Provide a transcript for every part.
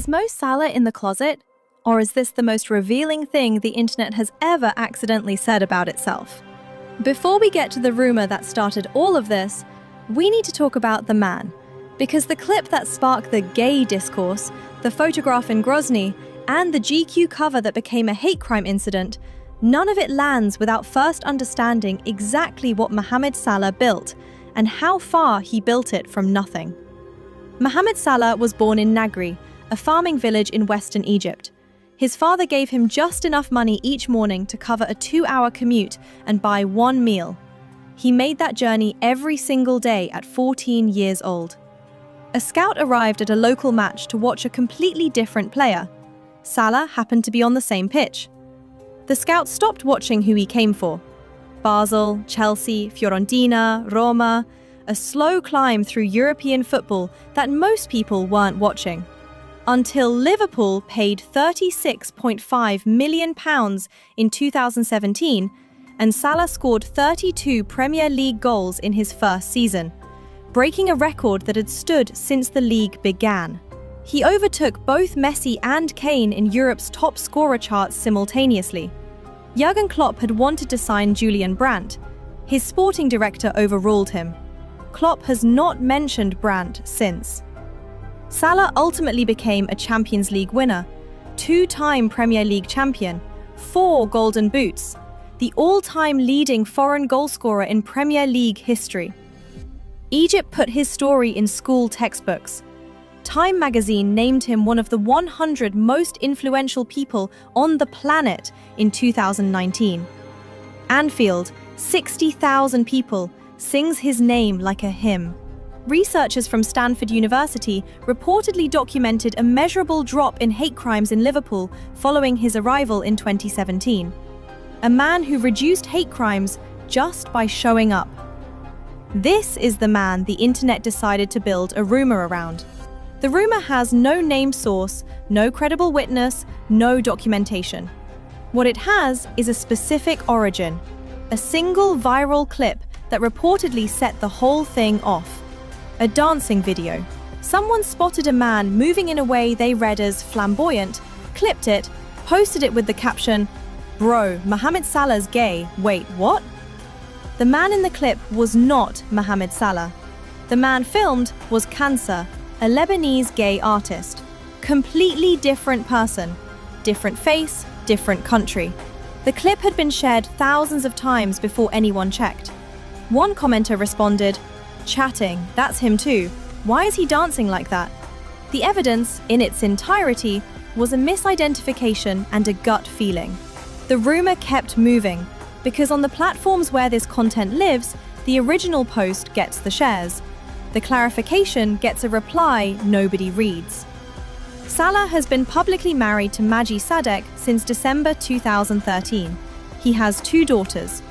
Is Mo Salah in the closet? Or is this the most revealing thing the internet has ever accidentally said about itself? Before we get to the rumor that started all of this, we need to talk about the man. Because the clip that sparked the gay discourse, the photograph in Grozny, and the GQ cover that became a hate crime incident, none of it lands without first understanding exactly what Mohamed Salah built and how far he built it from nothing. Mohamed Salah was born in Nagri, a farming village in western Egypt. His father gave him just enough money each morning to cover a 2-hour commute and buy one meal. He made that journey every single day at 14 years old. A scout arrived at a local match to watch a completely different player. Salah happened to be on the same pitch. The scout stopped watching who he came for. Basel, Chelsea, Fiorentina, Roma, a slow climb through European football that most people weren't watching. Until Liverpool paid £36.5 million in 2017, and Salah scored 32 Premier League goals in his first season, breaking a record that had stood since the league began. He overtook both Messi and Kane in Europe's top scorer charts simultaneously. Jurgen Klopp had wanted to sign Julian Brandt. His sporting director overruled him. Klopp has not mentioned Brandt since. Salah ultimately became a Champions League winner, 2-time Premier League champion, 4 Golden Boots, the all-time leading foreign goalscorer in Premier League history. Egypt put his story in school textbooks. Time magazine named him one of the 100 most influential people on the planet in 2019. Anfield, 60,000 people, sings his name like a hymn. Researchers from Stanford University reportedly documented a measurable drop in hate crimes in Liverpool following his arrival in 2017. A man who reduced hate crimes just by showing up. This is the man the internet decided to build a rumor around. The rumor has no named source, no credible witness, no documentation. What it has is a specific origin, a single viral clip that reportedly set the whole thing off. A dancing video. Someone spotted a man moving in a way they read as flamboyant, clipped it, posted it with the caption, "Bro, Mohamed Salah's gay. Wait, what?" The man in the clip was not Mohamed Salah. The man filmed was Cancer, a Lebanese gay artist. Completely different person. Different face, different country. The clip had been shared thousands of times before anyone checked. One commenter responded, "Chatting, that's him too. Why is he dancing like that?" The evidence, in its entirety, was a misidentification and a gut feeling. The rumor kept moving, because on the platforms where this content lives, the original post gets the shares. The clarification gets a reply nobody reads. Salah has been publicly married to Maji Sadek since December 2013. He has 2 daughters.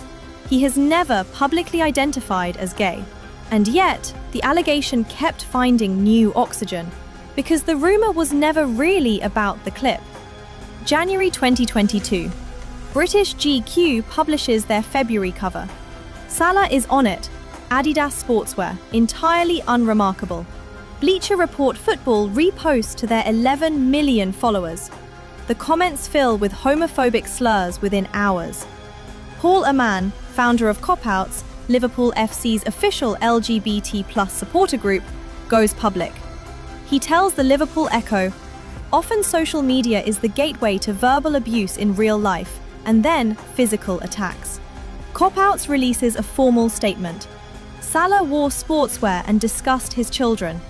He has never publicly identified as gay. And yet, the allegation kept finding new oxygen, because the rumor was never really about the clip. January 2022. British GQ publishes their February cover. Salah is on it, Adidas sportswear, entirely unremarkable. Bleacher Report Football reposts to their 11 million followers. The comments fill with homophobic slurs within hours. Paul Aman, founder of Cop Outs, Liverpool FC's official LGBT+ supporter group, goes public. He tells the Liverpool Echo, "Often social media is the gateway to verbal abuse in real life, and then physical attacks." Cop Outs releases a formal statement. Salah wore sportswear and discussed his children.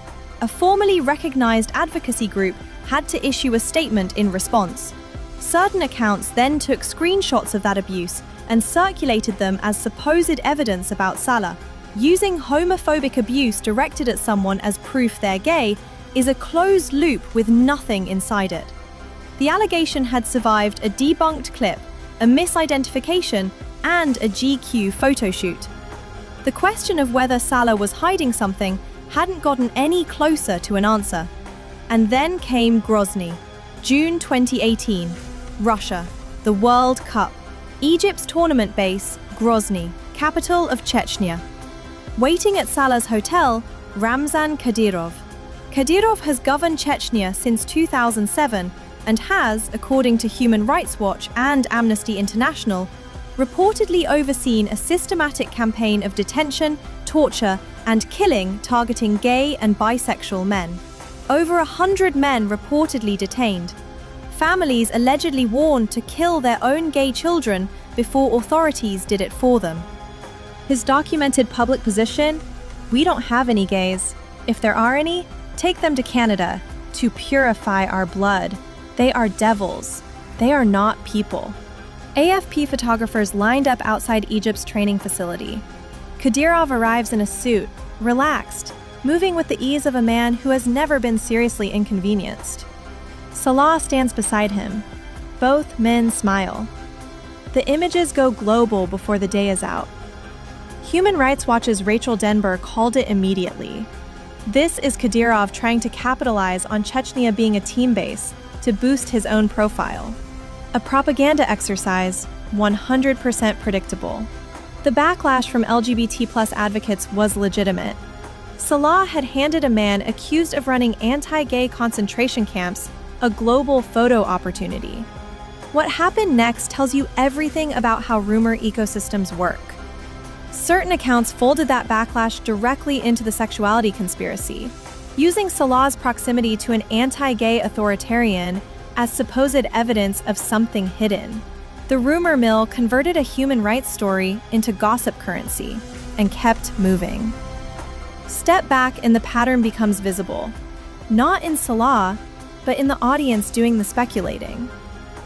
A formally recognized advocacy group had to issue a statement in response. Certain accounts then took screenshots of that abuse and circulated them as supposed evidence about Salah. Using homophobic abuse directed at someone as proof they're gay is a closed loop with nothing inside it. The allegation had survived a debunked clip, a misidentification, and a GQ photoshoot. The question of whether Salah was hiding something hadn't gotten any closer to an answer. And then came Grozny, June 2018, Russia, the World Cup. Egypt's tournament base, Grozny, capital of Chechnya. Waiting at Salah's hotel, Ramzan Kadyrov. Kadyrov has governed Chechnya since 2007 and has, according to Human Rights Watch and Amnesty International, reportedly overseen a systematic campaign of detention, torture, and killing targeting gay and bisexual men. Over 100 men reportedly detained. Families allegedly warned to kill their own gay children before authorities did it for them. His documented public position: we don't have any gays. If there are any, take them to Canada to purify our blood. They are devils. They are not people. AFP photographers lined up outside Egypt's training facility. Kadyrov arrives in a suit, relaxed, moving with the ease of a man who has never been seriously inconvenienced. Salah stands beside him. Both men smile. The images go global before the day is out. Human Rights Watch's Rachel Denber called it immediately. This is Kadyrov trying to capitalize on Chechnya being a team base to boost his own profile. A propaganda exercise, 100% predictable. The backlash from LGBT+ advocates was legitimate. Salah had handed a man accused of running anti-gay concentration camps a global photo opportunity. What happened next tells you everything about how rumor ecosystems work. Certain accounts folded that backlash directly into the sexuality conspiracy, using Salah's proximity to an anti-gay authoritarian as supposed evidence of something hidden. The rumor mill converted a human rights story into gossip currency and kept moving. Step back and the pattern becomes visible, not in Salah, but in the audience doing the speculating.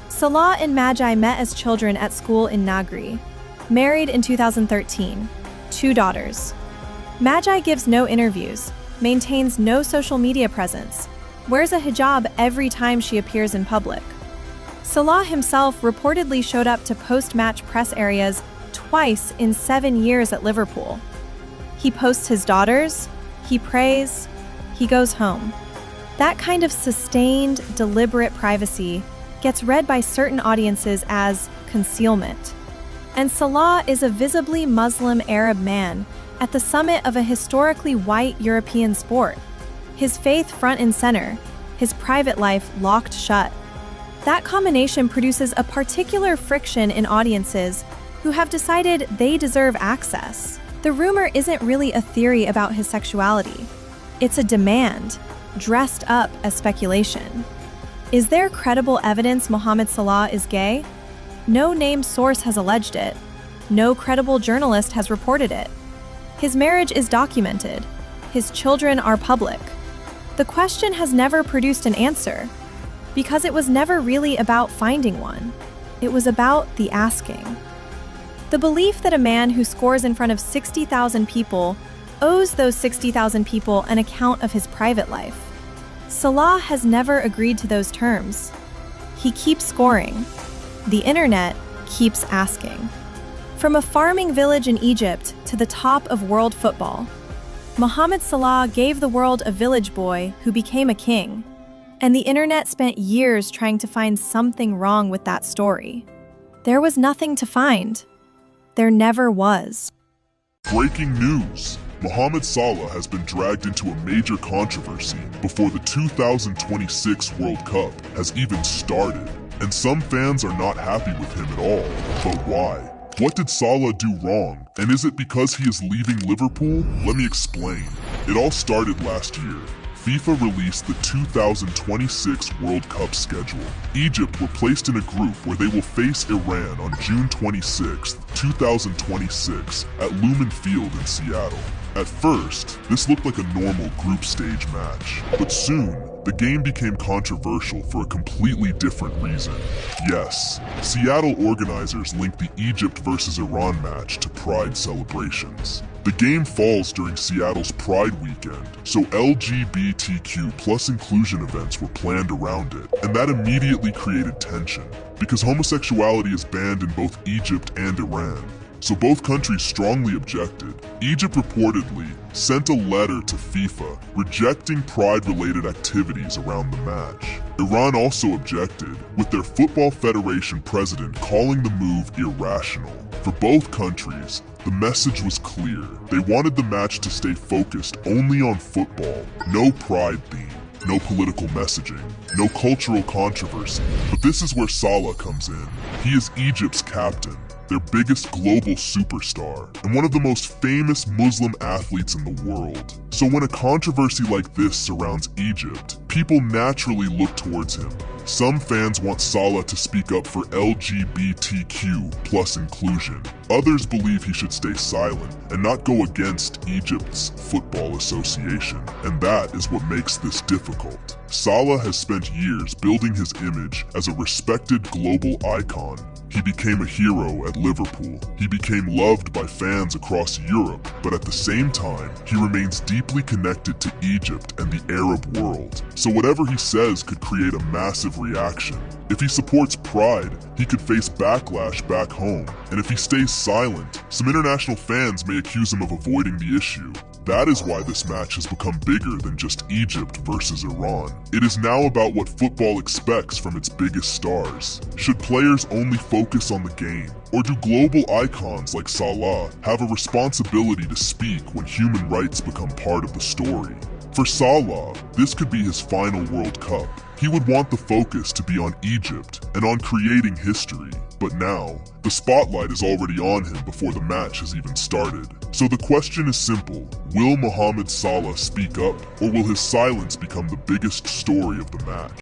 Salah and Magi met as children at school in Nagri, married in 2013, 2 daughters. Magi gives no interviews, maintains no social media presence, wears a hijab every time she appears in public. Salah himself reportedly showed up to post-match press areas twice in 7 years at Liverpool. He posts his daughters, he prays, he goes home. That kind of sustained, deliberate privacy gets read by certain audiences as concealment. And Salah is a visibly Muslim Arab man at the summit of a historically white European sport. His faith front and center, his private life locked shut. That combination produces a particular friction in audiences who have decided they deserve access. The rumor isn't really a theory about his sexuality. It's a demand, dressed up as speculation. Is there credible evidence Mohamed Salah is gay? No named source has alleged it. No credible journalist has reported it. His marriage is documented. His children are public. The question has never produced an answer, because it was never really about finding one. It was about the asking. The belief that a man who scores in front of 60,000 people owes those 60,000 people an account of his private life. Salah has never agreed to those terms. He keeps scoring. The internet keeps asking. From a farming village in Egypt to the top of world football, Mohamed Salah gave the world a village boy who became a king. And the internet spent years trying to find something wrong with that story. There was nothing to find. There never was. Breaking news! Mohamed Salah has been dragged into a major controversy before the 2026 World Cup has even started. And some fans are not happy with him at all. But why? What did Salah do wrong? And is it because he is leaving Liverpool? Let me explain. It all started last year. FIFA released the 2026 World Cup schedule. Egypt were placed in a group where they will face Iran on June 26, 2026 at Lumen Field in Seattle. At first, this looked like a normal group stage match, but soon, the game became controversial for a completely different reason. Yes, Seattle organizers linked the Egypt versus Iran match to Pride celebrations. The game falls during Seattle's Pride weekend, so LGBTQ plus inclusion events were planned around it, and that immediately created tension, because homosexuality is banned in both Egypt and Iran. so both countries strongly objected. Egypt reportedly sent a letter to FIFA rejecting pride-related activities around the match. Iran also objected, with their Football Federation president calling the move irrational. For both countries, the message was clear. They wanted the match to stay focused only on football, no pride theme, no political messaging, no cultural controversy. But this is where Salah comes in. He is Egypt's captain, their biggest global superstar, and one of the most famous Muslim athletes in the world. So when a controversy like this surrounds Egypt, people naturally look towards him. Some fans want Salah to speak up for LGBTQ plus inclusion. Others believe he should stay silent and not go against Egypt's football association. And that is what makes this difficult. Salah has spent years building his image as a respected global icon. He became a hero at Liverpool. He became loved by fans across Europe, but at the same time, he remains deeply connected to Egypt and the Arab world. So whatever he says could create a massive reaction. If he supports pride, he could face backlash back home. And if he stays silent, some international fans may accuse him of avoiding the issue. That is why this match has become bigger than just Egypt versus Iran. It is now about what football expects from its biggest stars. Should players only focus on the game? Or do global icons like Salah have a responsibility to speak when human rights become part of the story? For Salah, this could be his final World Cup. He would want the focus to be on Egypt and on creating history. But now, the spotlight is already on him before the match has even started. So the question is simple: will Mohamed Salah speak up, or will his silence become the biggest story of the match?